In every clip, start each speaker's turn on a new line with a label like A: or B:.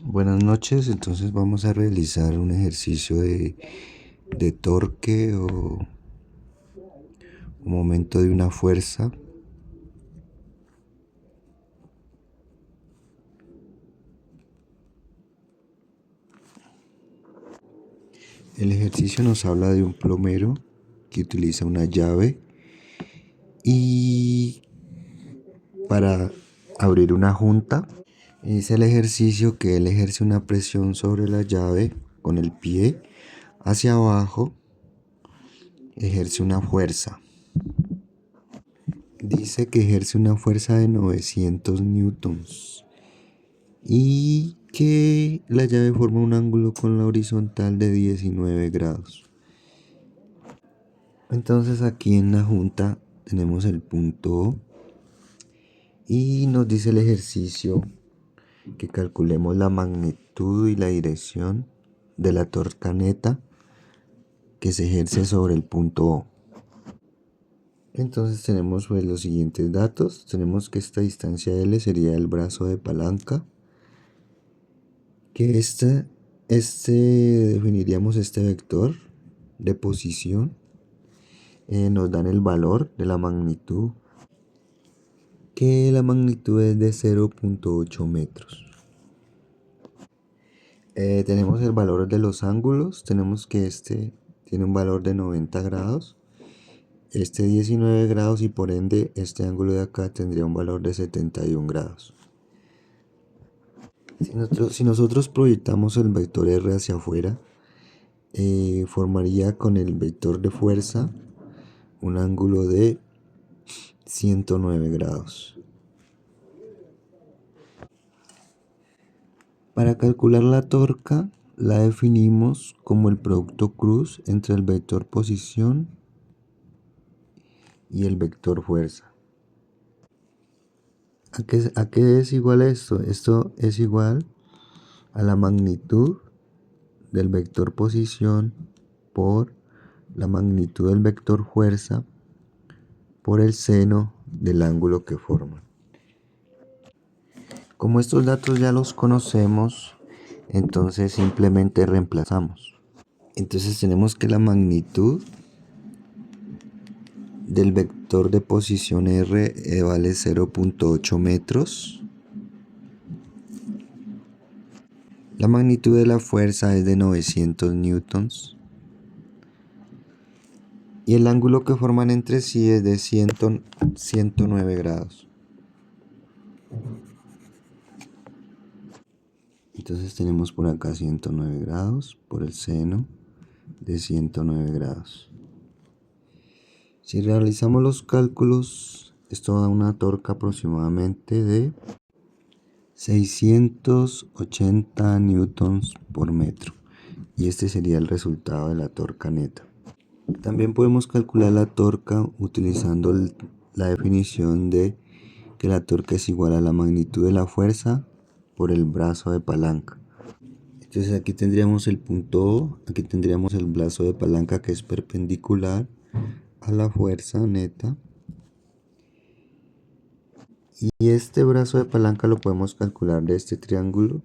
A: Buenas noches, entonces vamos a realizar un ejercicio de torque o momento de una fuerza. El ejercicio nos habla de un plomero que utiliza una llave y para abrir una junta. Es el ejercicio que él ejerce una presión sobre la llave con el pie hacia abajo, ejerce una fuerza. Dice que ejerce una fuerza de 900 newtons y que la llave forma un ángulo con la horizontal de 19 grados. Entonces aquí en la junta tenemos el punto O y nos dice el ejercicio que calculemos la magnitud y la dirección de la torca neta que se ejerce sobre el punto O. Entonces tenemos pues los siguientes datos. Tenemos que esta distancia L sería el brazo de palanca, que definiríamos este vector de posición. Nos dan el valor de la magnitud, que la magnitud es de 0.8 metros. Tenemos el valor de los ángulos. Tenemos que este tiene un valor de 90 grados, este 19 grados, y por ende este ángulo de acá tendría un valor de 71 grados. Si nosotros proyectamos el vector R hacia afuera, formaría con el vector de fuerza un ángulo de 109 grados. Para calcular la torca, la definimos como el producto cruz entre el vector posición y el vector fuerza. ¿A qué es igual esto? Esto es igual a la magnitud del vector posición por la magnitud del vector fuerza por el seno del ángulo que forman. Como estos datos ya los conocemos, entonces simplemente reemplazamos. Entonces tenemos que la magnitud del vector de posición R vale 0.8 metros. La magnitud de la fuerza es de 900 newtons. Y el ángulo que forman entre sí es de 109 grados. Entonces tenemos por acá 109 grados por el seno de 109 grados. Si realizamos los cálculos, esto da una torca aproximadamente de 680 newtons por metro. Y este sería el resultado de la torca neta. También podemos calcular la torca utilizando la definición de que la torca es igual a la magnitud de la fuerza por el brazo de palanca. Entonces aquí tendríamos el punto O, aquí tendríamos el brazo de palanca que es perpendicular a la fuerza neta. Y este brazo de palanca lo podemos calcular de este triángulo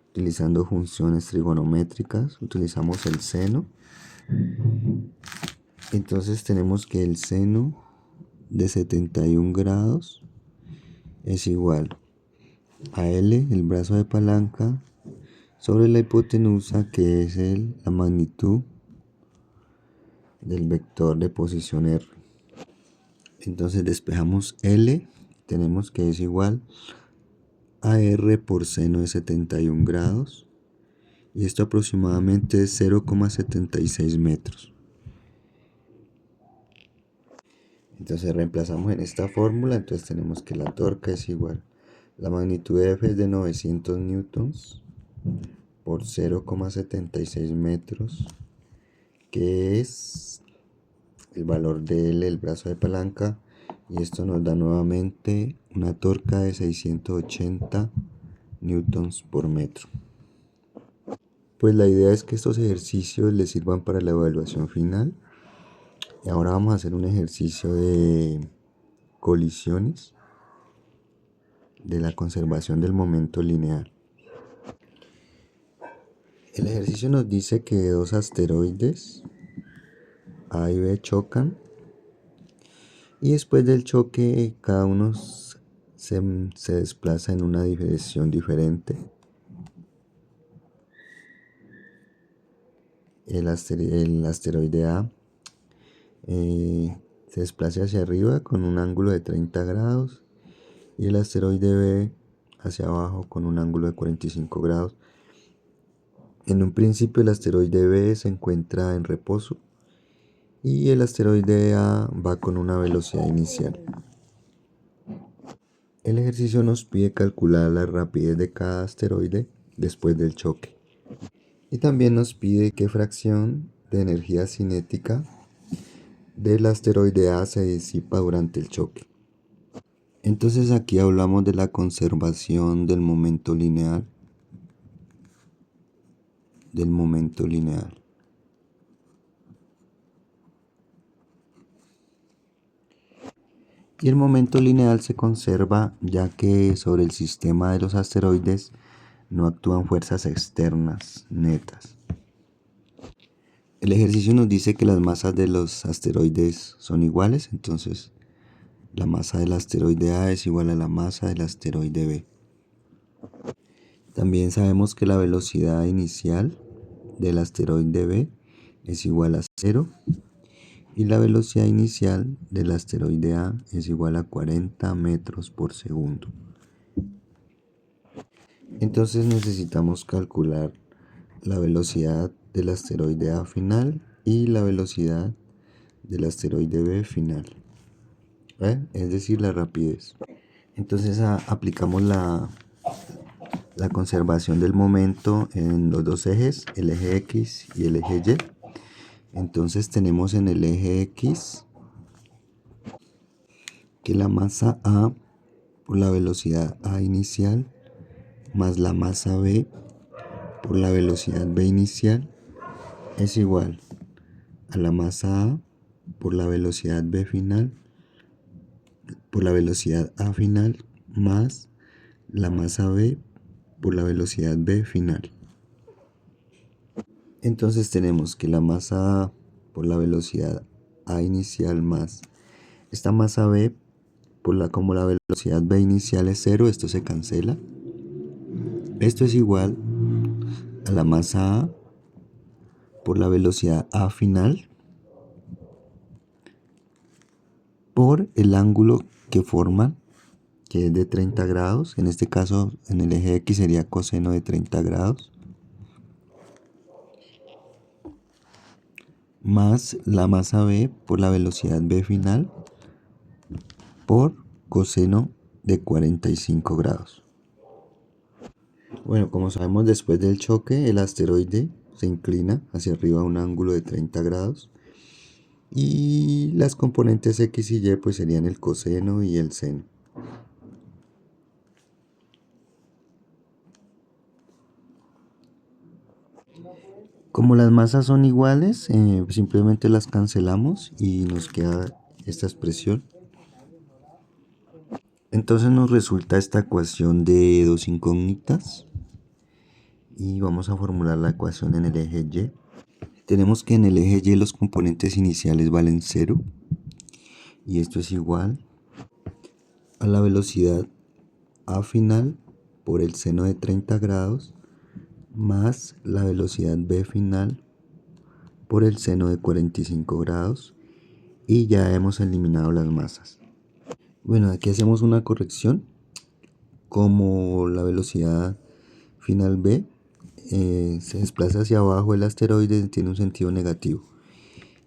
A: utilizando funciones trigonométricas. Utilizamos el seno. Entonces tenemos que el seno de 71 grados es igual a L, el brazo de palanca, sobre la hipotenusa, que es la magnitud del vector de posición R. Entonces despejamos L, tenemos que es igual a R por seno de 71 grados, y esto aproximadamente es 0,76 metros. Entonces reemplazamos en esta fórmula. Entonces tenemos que la torca es igual, la magnitud de F es de 900 newtons por 0,76 metros, que es el valor de L, el brazo de palanca, y esto nos da nuevamente una torca de 680 newtons por metro. Pues la idea es que estos ejercicios les sirvan para la evaluación final. Y ahora vamos a hacer un ejercicio de colisiones, de la conservación del momento lineal. El ejercicio nos dice que dos asteroides A y B chocan y después del choque cada uno se desplaza en una dirección diferente. El asteroide A se desplaza hacia arriba con un ángulo de 30 grados y el asteroide B hacia abajo con un ángulo de 45 grados. En un principio el asteroide B se encuentra en reposo y el asteroide A va con una velocidad inicial. El ejercicio nos pide calcular la rapidez de cada asteroide después del choque. Y también nos pide qué fracción de energía cinética del asteroide A se disipa durante el choque. Entonces aquí hablamos de la conservación del momento lineal. Y el momento lineal se conserva ya que sobre el sistema de los asteroides no actúan fuerzas externas netas. El ejercicio nos dice que las masas de los asteroides son iguales, entonces la masa del asteroide A es igual a la masa del asteroide B. También sabemos que la velocidad inicial del asteroide B es igual a 0 y la velocidad inicial del asteroide A es igual a 40 metros por segundo. Entonces necesitamos calcular la velocidad del asteroide A final y la velocidad del asteroide B final, es decir, la rapidez. Entonces aplicamos la conservación del momento en los dos ejes, el eje X y el eje Y. Entonces tenemos en el eje X que la masa A por la velocidad A inicial más la masa B por la velocidad B inicial es igual a la masa A por la velocidad B final por la velocidad A final más la masa B por la velocidad B final. Entonces tenemos que la masa A por la velocidad A inicial más esta masa B como la velocidad B inicial es 0, esto se cancela. Esto es igual a la masa A por la velocidad A final por el ángulo que forman, que es de 30 grados. En este caso, en el eje X sería coseno de 30 grados. Más la masa B por la velocidad B final por coseno de 45 grados. Bueno, como sabemos, después del choque el asteroide se inclina hacia arriba a un ángulo de 30 grados y las componentes X y Y pues serían el coseno y el seno. Como las masas son iguales, simplemente las cancelamos y nos queda esta expresión. Entonces nos resulta esta ecuación de dos incógnitas y vamos a formular la ecuación en el eje Y. Tenemos que en el eje Y los componentes iniciales valen 0 y esto es igual a la velocidad A final por el seno de 30 grados más la velocidad B final por el seno de 45 grados y ya hemos eliminado las masas. Bueno, aquí hacemos una corrección. Como la velocidad final B se desplaza hacia abajo, el asteroide tiene un sentido negativo.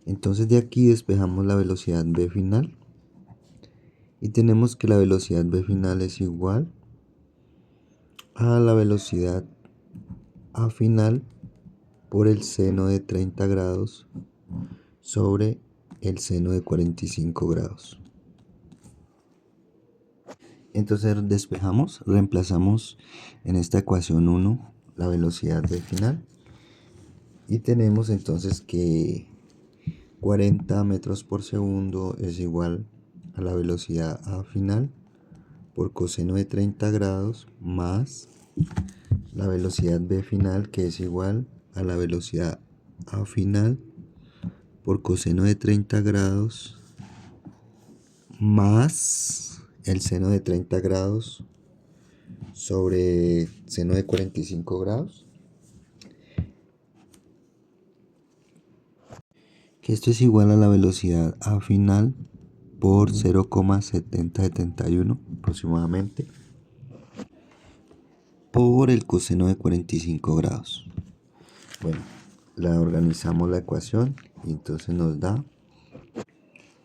A: Entonces de aquí despejamos la velocidad B final y tenemos que la velocidad B final es igual a la velocidad A final por el seno de 30 grados sobre el seno de 45 grados. Entonces despejamos, reemplazamos en esta ecuación 1 la velocidad B final y tenemos entonces que 40 metros por segundo es igual a la velocidad A final por coseno de 30 grados más la velocidad B final, que es igual a la velocidad A final por coseno de 30 grados más el seno de 30 grados sobre seno de 45 grados. Que esto es igual a la velocidad A final por 0,7071 aproximadamente por el coseno de 45 grados. Bueno, la organizamos la ecuación y entonces nos da,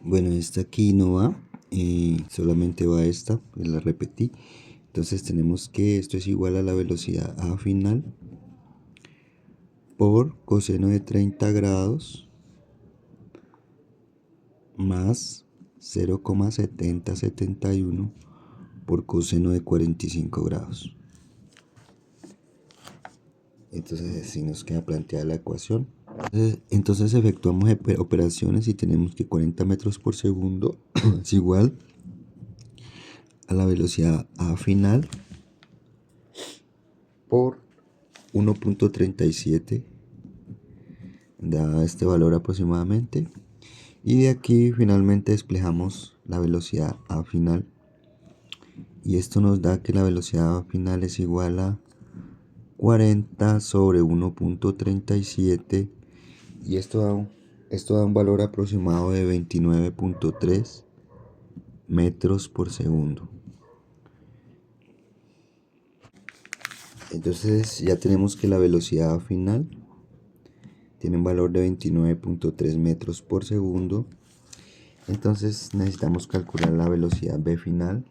A: bueno, esta aquí no va, solamente va esta, pues la repetí. Entonces tenemos que esto es igual a la velocidad A final por coseno de 30 grados más 0,7071 por coseno de 45 grados. Entonces así nos queda planteada la ecuación. Entonces efectuamos operaciones y tenemos que 40 metros por segundo es igual a la velocidad A final por 1.37, da este valor aproximadamente. Y de aquí finalmente despejamos la velocidad A final. Y esto nos da que la velocidad A final es igual a 40 sobre 1.37. Y esto da un valor aproximado de 29.3 metros por segundo. Entonces ya tenemos que la velocidad final tiene un valor de 29.3 metros por segundo. Entonces necesitamos calcular la velocidad B final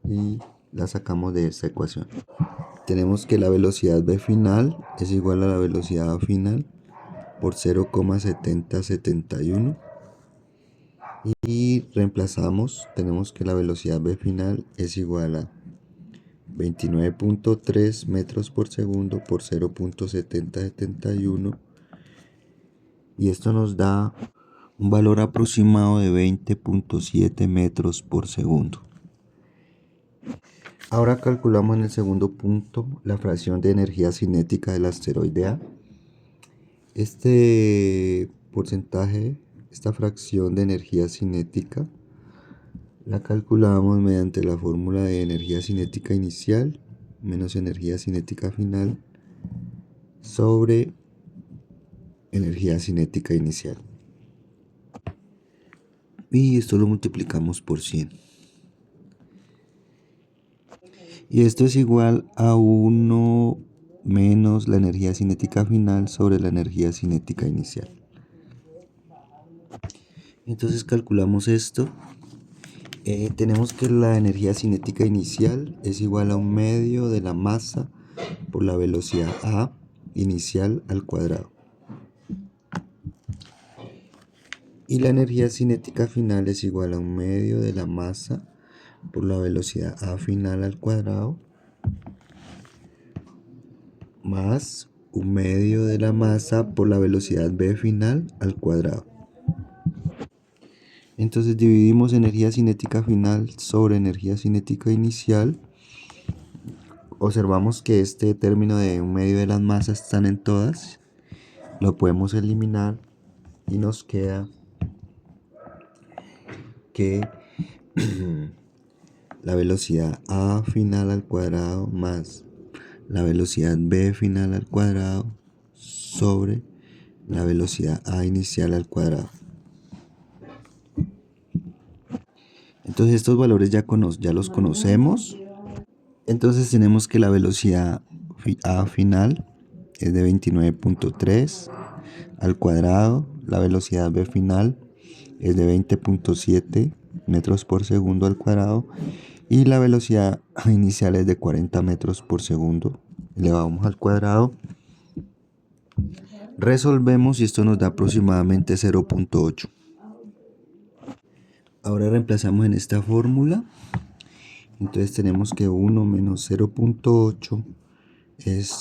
A: y la sacamos de esta ecuación. Tenemos que la velocidad B final es igual a la velocidad A final por 0,7071 y reemplazamos, tenemos que la velocidad B final es igual a 29.3 metros por segundo por 0.7071 y esto nos da un valor aproximado de 20.7 metros por segundo. Ahora calculamos en el segundo punto la fracción de energía cinética del asteroide A. Este porcentaje, esta fracción de energía cinética, la calculamos mediante la fórmula de energía cinética inicial menos energía cinética final sobre energía cinética inicial. Y esto lo multiplicamos por 100. Y esto es igual a 1 menos la energía cinética final sobre la energía cinética inicial. Entonces calculamos esto. Tenemos que la energía cinética inicial es igual a 1/2 de la masa por la velocidad A inicial al cuadrado. Y la energía cinética final es igual a 1/2 de la masa por la velocidad A final al cuadrado más 1/2 de la masa por la velocidad B final al cuadrado. Entonces dividimos energía cinética final sobre energía cinética inicial. Observamos que este término de 1/2 de las masas están en todas. Lo podemos eliminar y nos queda que la velocidad A final al cuadrado más la velocidad B final al cuadrado sobre la velocidad A inicial al cuadrado. Entonces estos valores ya los conocemos. Entonces tenemos que la velocidad A final es de 29.3 al cuadrado. La velocidad B final es de 20.7 metros por segundo al cuadrado. Y la velocidad inicial es de 40 metros por segundo. Elevamos al cuadrado. Resolvemos y esto nos da aproximadamente 0.8. Ahora reemplazamos en esta fórmula. Entonces tenemos que 1 menos 0.8 es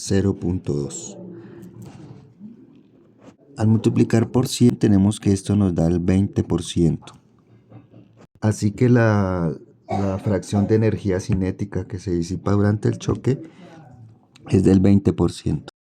A: 0.2. Al multiplicar por 100 tenemos que esto nos da el 20%. Así que la fracción de energía cinética que se disipa durante el choque es del 20%.